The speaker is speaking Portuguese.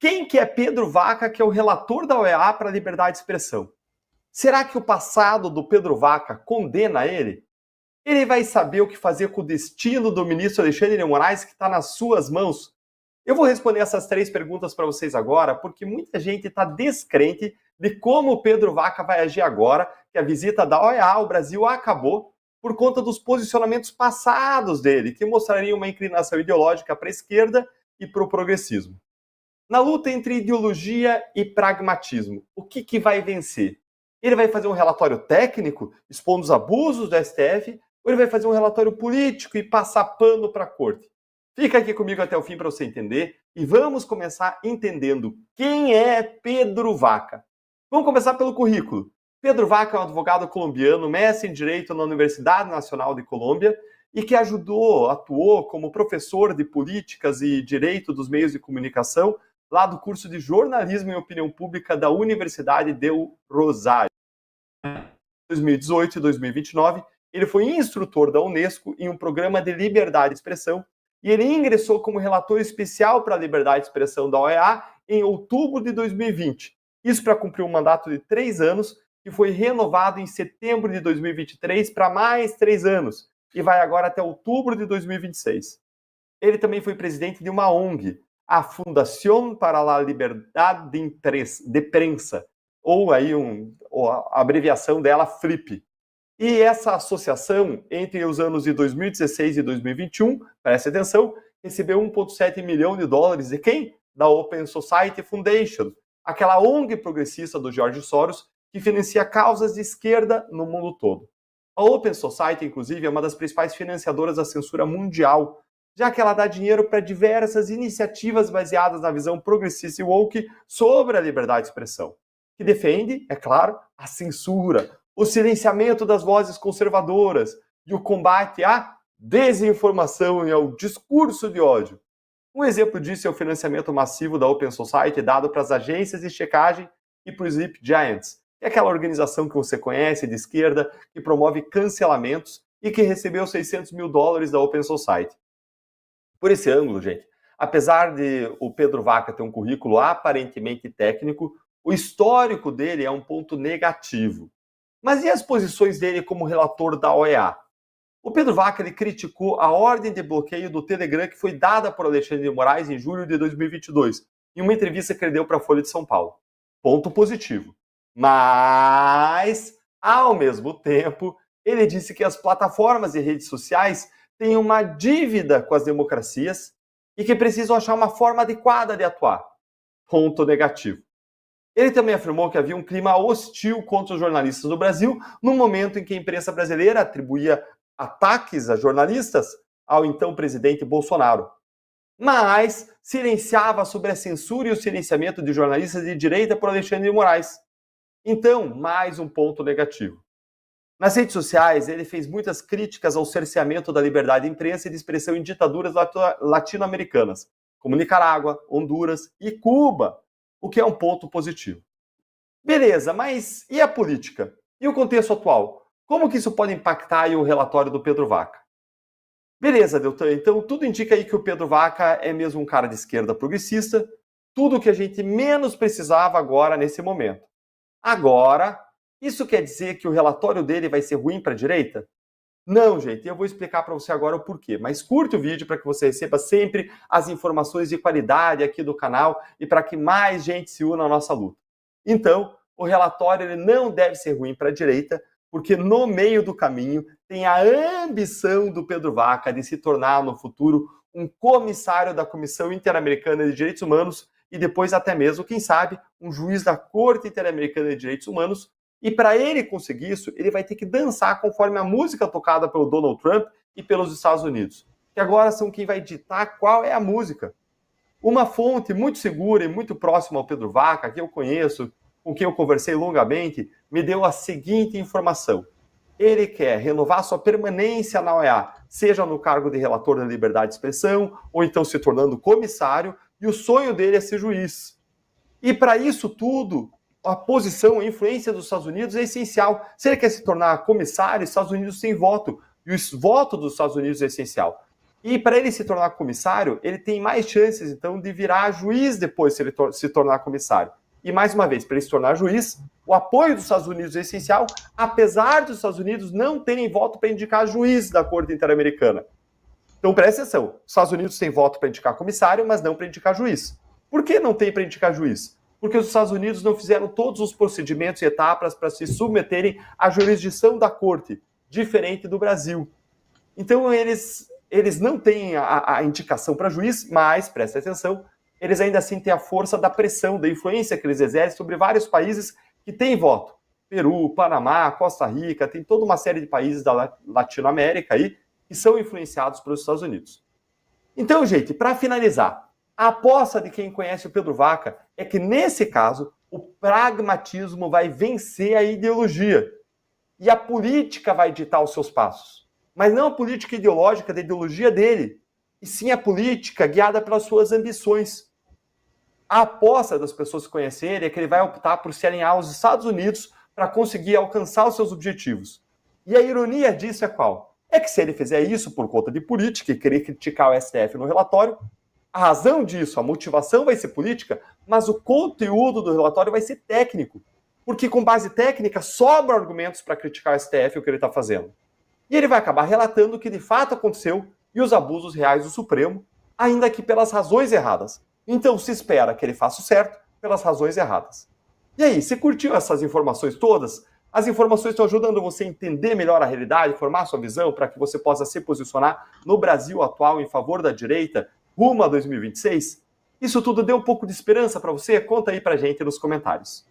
quem que é Pedro Vaca, que é o relator da OEA para a liberdade de expressão? Será que o passado do Pedro Vaca condena ele? Ele vai saber o que fazer com o destino do ministro Alexandre de Moraes, que está nas suas mãos? Eu vou responder essas 3 perguntas para vocês agora, porque muita gente está descrente de como o Pedro Vaca vai agir agora, que a visita da OEA ao Brasil acabou, por conta dos posicionamentos passados dele, que mostrariam uma inclinação ideológica para a esquerda e para o progressismo. Na luta entre ideologia e pragmatismo, o que vai vencer? Ele vai fazer um relatório técnico, expondo os abusos do STF, ou ele vai fazer um relatório político e passar pano para a corte? Fica aqui comigo até o fim para você entender e vamos começar entendendo quem é Pedro Vaca. Vamos começar pelo currículo. Pedro Vaca é um advogado colombiano, mestre em Direito na Universidade Nacional de Colômbia e que atuou como professor de Políticas e Direito dos Meios de Comunicação lá do curso de Jornalismo e Opinião Pública da Universidade del Rosário. Em 2018 e 2029, ele foi instrutor da Unesco em um programa de liberdade de expressão e ele ingressou como relator especial para a liberdade de expressão da OEA em outubro de 2020. Isso para cumprir um mandato de 3 anos, que foi renovado em setembro de 2023 para mais 3 anos e vai agora até outubro de 2026. Ele também foi presidente de uma ONG, a Fundación para la Libertad de Prensa, ou aí a abreviação dela, FLIP. E essa associação, entre os anos de 2016 e 2021, preste atenção, recebeu 1,7 milhão de dólares de quem? Da Open Society Foundation, aquela ONG progressista do George Soros, que financia causas de esquerda no mundo todo. A Open Society, inclusive, é uma das principais financiadoras da censura mundial, já que ela dá dinheiro para diversas iniciativas baseadas na visão progressista e woke sobre a liberdade de expressão, que defende, é claro, a censura, o silenciamento das vozes conservadoras e o combate à desinformação e ao discurso de ódio. Um exemplo disso é o financiamento massivo da Open Society dado para as agências de checagem e para os Sleep Giants, que é aquela organização que você conhece de esquerda que promove cancelamentos e que recebeu 600 mil dólares da Open Society. Por esse ângulo, gente, apesar de o Pedro Vaca ter um currículo aparentemente técnico, o histórico dele é um ponto negativo. Mas e as posições dele como relator da OEA? O Pedro Vaca ele criticou a ordem de bloqueio do Telegram que foi dada por Alexandre de Moraes em julho de 2022, em uma entrevista que ele deu para a Folha de São Paulo. Ponto positivo. Mas, ao mesmo tempo, ele disse que as plataformas e redes sociais têm uma dívida com as democracias e que precisam achar uma forma adequada de atuar. Ponto negativo. Ele também afirmou que havia um clima hostil contra os jornalistas do Brasil no momento em que a imprensa brasileira atribuía ataques a jornalistas ao então presidente Bolsonaro, mas silenciava sobre a censura e o silenciamento de jornalistas de direita por Alexandre de Moraes. Então, mais um ponto negativo. Nas redes sociais, ele fez muitas críticas ao cerceamento da liberdade de imprensa e de expressão em ditaduras latino-americanas, como Nicarágua, Honduras e Cuba, o que é um ponto positivo. Beleza, mas e a política? E o contexto atual? Como que isso pode impactar aí o relatório do Pedro Vaca? Beleza, Deltan, então tudo indica aí que o Pedro Vaca é mesmo um cara de esquerda progressista, tudo o que a gente menos precisava agora nesse momento. Agora, isso quer dizer que o relatório dele vai ser ruim para a direita? Não, gente, eu vou explicar para você agora o porquê, mas curte o vídeo para que você receba sempre as informações de qualidade aqui do canal e para que mais gente se una à nossa luta. Então, o relatório ele não deve ser ruim para a direita, porque no meio do caminho tem a ambição do Pedro Vaca de se tornar no futuro um comissário da Comissão Interamericana de Direitos Humanos e depois até mesmo, quem sabe, um juiz da Corte Interamericana de Direitos Humanos. E para ele conseguir isso, ele vai ter que dançar conforme a música tocada pelo Donald Trump e pelos Estados Unidos, que agora são quem vai ditar qual é a música. Uma fonte muito segura e muito próxima ao Pedro Vaca, que eu conheço, com quem eu conversei longamente, me deu a seguinte informação. Ele quer renovar sua permanência na OEA, seja no cargo de relator da liberdade de expressão, ou então se tornando comissário, e o sonho dele é ser juiz. E para isso tudo, a posição, a influência dos Estados Unidos é essencial. Se ele quer se tornar comissário, os Estados Unidos têm voto, e o voto dos Estados Unidos é essencial. E para ele se tornar comissário, ele tem mais chances, então, de virar juiz depois, se ele se tornar comissário. E, mais uma vez, para ele se tornar juiz, o apoio dos Estados Unidos é essencial, apesar dos Estados Unidos não terem voto para indicar juiz da Corte Interamericana. Então, presta atenção, os Estados Unidos têm voto para indicar comissário, mas não para indicar juiz. Por que não tem para indicar juiz? Porque os Estados Unidos não fizeram todos os procedimentos e etapas para se submeterem à jurisdição da Corte, diferente do Brasil. Então, eles não têm a indicação para juiz, mas, presta atenção, eles ainda assim têm a força da pressão, da influência que eles exercem sobre vários países que têm voto. Peru, Panamá, Costa Rica, tem toda uma série de países da Latinoamérica aí que são influenciados pelos Estados Unidos. Então, gente, para finalizar, a aposta de quem conhece o Pedro Vaca é que, nesse caso, o pragmatismo vai vencer a ideologia e a política vai ditar os seus passos. Mas não a política ideológica da ideologia dele, e sim a política guiada pelas suas ambições. A aposta das pessoas que conhecerem é que ele vai optar por se alinhar aos Estados Unidos para conseguir alcançar os seus objetivos. E a ironia disso é qual? É que se ele fizer isso por conta de política e querer criticar o STF no relatório, a razão disso, a motivação vai ser política, mas o conteúdo do relatório vai ser técnico. Porque com base técnica sobram argumentos para criticar o STF e o que ele está fazendo. E ele vai acabar relatando o que de fato aconteceu e os abusos reais do Supremo, ainda que pelas razões erradas. Então se espera que ele faça o certo pelas razões erradas. E aí, você curtiu essas informações todas? As informações estão ajudando você a entender melhor a realidade, formar sua visão para que você possa se posicionar no Brasil atual em favor da direita, rumo a 2026? Isso tudo deu um pouco de esperança para você? Conta aí pra gente nos comentários.